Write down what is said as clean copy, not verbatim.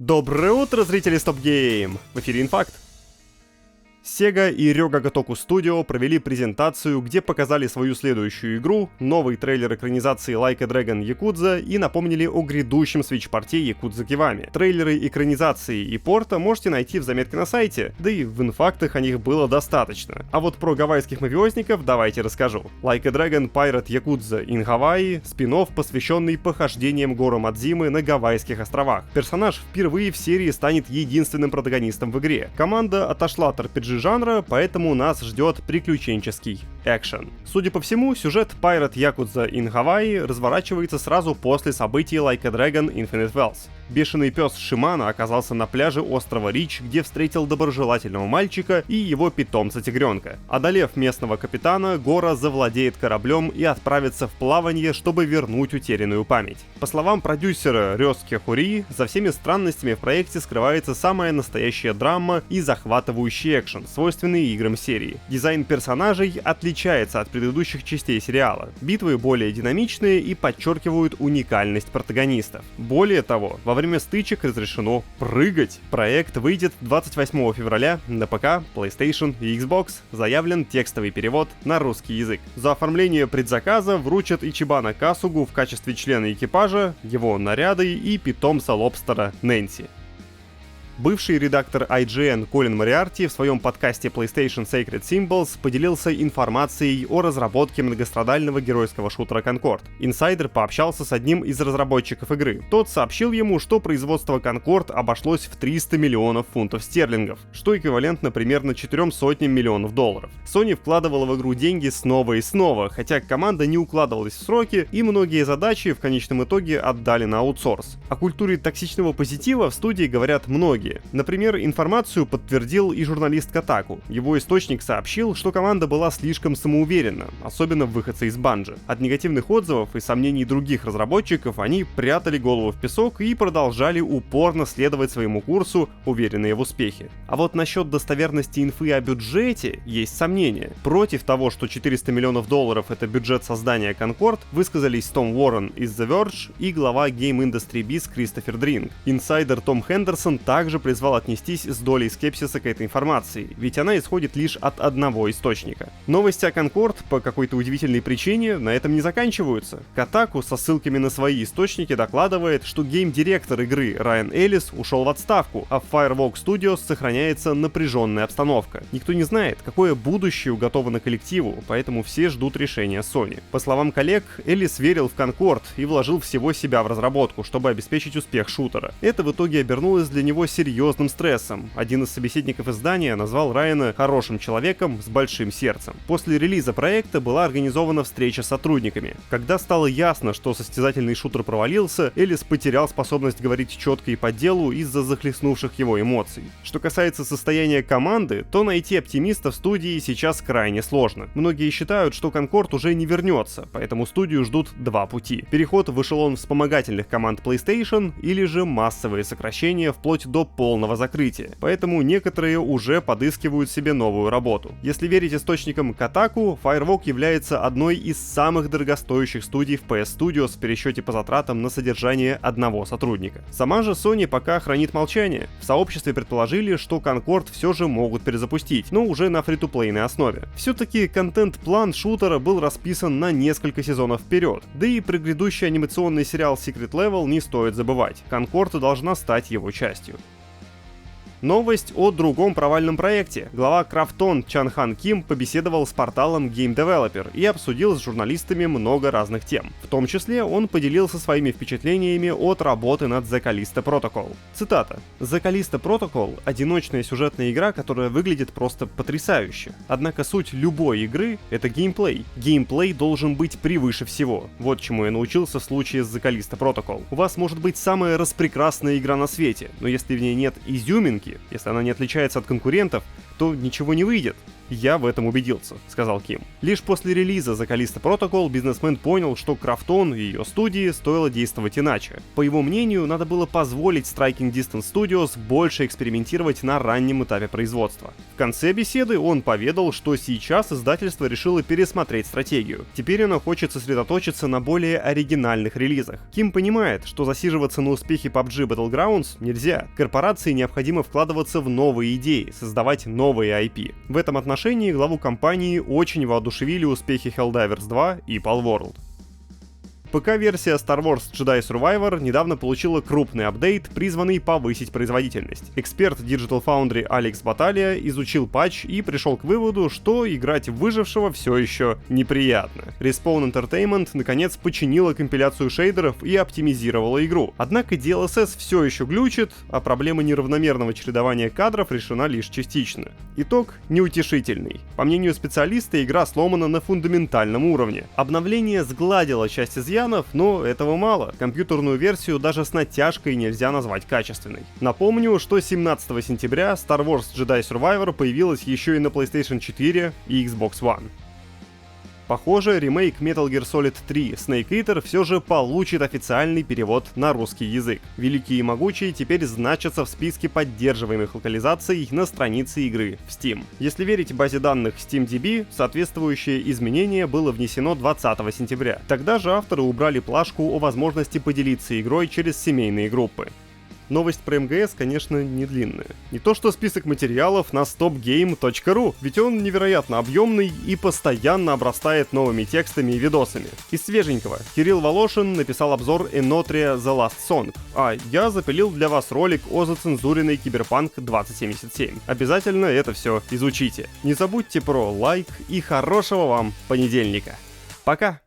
Доброе утро, зрители Stop Game! В эфире Инфакт. Sega и Ryoga Gotoku Studio провели презентацию, где показали свою следующую игру, новый трейлер экранизации Like a Dragon Yakuza и напомнили о грядущем Switch-порте Yakuza Kiwami. Трейлеры экранизации и порта можете найти в заметке на сайте, да и в инфактах о них было достаточно. А вот про гавайских мафиозников давайте расскажу. Like a Dragon Pirate Yakuza in Hawaii — спин-офф, посвященный похождениям Гору Мадзимы на Гавайских островах. Персонаж впервые в серии станет единственным протагонистом в игре. Команда отошла от RPG жанра, поэтому нас ждет приключенческий экшен. Судя по всему, сюжет Pirate Yakuza in Hawaii разворачивается сразу после событий Like a Dragon Infinite Wells. Бешеный пес Шимана оказался на пляже острова Рич, где встретил доброжелательного мальчика и его питомца-тигренка. Одолев местного капитана, Гора завладеет кораблем и отправится в плавание, чтобы вернуть утерянную память. По словам продюсера Рёске Хури, за всеми странностями в проекте скрывается самая настоящая драма и захватывающий экшен, свойственный играм серии. Дизайн персонажей отличается от предыдущих частей сериала. Битвы более динамичные и подчеркивают уникальность протагонистов. Более того, во время стычек разрешено прыгать. Проект выйдет 28 февраля на ПК, PlayStation и Xbox. Заявлен текстовый перевод на русский язык. За оформление предзаказа вручат Ичибана Касугу в качестве члена экипажа, его наряды и питомца-лобстера Нэнси. Бывший редактор IGN Колин Мориарти в своем подкасте PlayStation Sacred Symbols поделился информацией о разработке многострадального геройского шутера Concord. Инсайдер пообщался с одним из разработчиков игры. Тот сообщил ему, что производство Concord обошлось в 300 миллионов фунтов стерлингов, что эквивалентно примерно 400 миллионов долларов. Sony вкладывала в игру деньги снова и снова, хотя команда не укладывалась в сроки, и многие задачи в конечном итоге отдали на аутсорс. О культуре токсичного позитива в студии говорят многие. Например, информацию подтвердил и журналист Kotaku. Его источник сообщил, что команда была слишком самоуверенна, особенно выходцы из Bungie. От негативных отзывов и сомнений других разработчиков они прятали голову в песок и продолжали упорно следовать своему курсу, уверенные в успехе. А вот насчет достоверности инфы о бюджете есть сомнения. Против того, что 400 миллионов долларов — это бюджет создания Concord, высказались Том Уоррен из The Verge и глава Game Industry Biz Кристофер Дринг. Инсайдер Том Хендерсон также призвал отнестись с долей скепсиса к этой информации, ведь она исходит лишь от одного источника. Новости о Concord по какой-то удивительной причине на этом не заканчиваются. Kotaku со ссылками на свои источники докладывает, что гейм-директор игры Райан Эллис ушел в отставку, а в Firewalk Studios сохраняется напряженная обстановка. Никто не знает, какое будущее уготовано коллективу, поэтому все ждут решения Sony. По словам коллег, Эллис верил в Concord и вложил всего себя в разработку, чтобы обеспечить успех шутера. Это в итоге обернулось для него серьезным стрессом. Один из собеседников издания назвал Райана хорошим человеком с большим сердцем. После релиза проекта была организована встреча с сотрудниками. Когда стало ясно, что состязательный шутер провалился, Эллис потерял способность говорить четко и по делу из-за захлестнувших его эмоций. Что касается состояния команды, то найти оптимиста в студии сейчас крайне сложно. Многие считают, что Concord уже не вернется, поэтому студию ждут два пути: переход в эшелон вспомогательных команд PlayStation или же массовые сокращения вплоть до полного закрытия. Поэтому некоторые уже подыскивают себе новую работу. Если верить источникам Kotaku, Firewalk является одной из самых дорогостоящих студий в PS Studios в пересчете по затратам на содержание одного сотрудника. Сама же Sony пока хранит молчание. В сообществе предположили, что Concord все же могут перезапустить, но уже на фри-то-плейной основе. Все-таки контент-план шутера был расписан на несколько сезонов вперед, да и про грядущий анимационный сериал Secret Level не стоит забывать. Concord должна стать его частью. Новость о другом провальном проекте. Глава Krafton Чан Хан Ким побеседовал с порталом Game Developer и обсудил с журналистами много разных тем. В том числе он поделился своими впечатлениями от работы над The Callisto Protocol. Цитата. «The Callisto Protocol — одиночная сюжетная игра, которая выглядит просто потрясающе. Однако суть любой игры — это геймплей. Геймплей должен быть превыше всего. Вот чему я научился в случае с The Callisto Protocol. У вас может быть самая распрекрасная игра на свете, но если в ней нет изюминки, если она не отличается от конкурентов, то ничего не выйдет. я в этом убедился», — сказал Ким. Лишь после релиза The Callisto Protocol бизнесмен понял, что Krafton и ее студии стоило действовать иначе. По его мнению, надо было позволить Striking Distance Studios больше экспериментировать на раннем этапе производства. В конце беседы он поведал, что сейчас издательство решило пересмотреть стратегию. Теперь оно хочет сосредоточиться на более оригинальных релизах. Ким понимает, что засиживаться на успехе PUBG Battlegrounds нельзя. Корпорации необходимо вкладываться в новые идеи, создавать новые IP. В этом отношении главу компании очень воодушевили успехи Helldivers 2 и Palworld. ПК-версия Star Wars Jedi Survivor недавно получила крупный апдейт, призванный повысить производительность. Эксперт Digital Foundry Алекс Баталия изучил патч и пришел к выводу, что играть в выжившего все еще неприятно. Respawn Entertainment наконец починила компиляцию шейдеров и оптимизировала игру. Однако DLSS все еще глючит, а проблема неравномерного чередования кадров решена лишь частично. Итог неутешительный. По мнению специалиста, игра сломана на фундаментальном уровне. Обновление сгладило часть изъянов, но этого мало. Компьютерную версию даже с натяжкой нельзя назвать качественной. Напомню, что 17 сентября Star Wars Jedi Survivor появилась еще и на PlayStation 4 и Xbox One. Похоже, ремейк Metal Gear Solid 3 Snake Eater все же получит официальный перевод на русский язык. Великие и могучие теперь значатся в списке поддерживаемых локализаций на странице игры в Steam. Если верить базе данных SteamDB, соответствующее изменение было внесено 20 сентября. Тогда же авторы убрали плашку о возможности поделиться игрой через семейные группы. Новость про МГС, конечно, не длинная. Не то что список материалов на stopgame.ru, ведь он невероятно объемный и постоянно обрастает новыми текстами и видосами. Из свеженького Кирилл Волошин написал обзор Enotria The Last Song, а я запилил для вас ролик о зацензуренной Cyberpunk 2077. Обязательно это все изучите. Не забудьте про лайк и хорошего вам понедельника. Пока!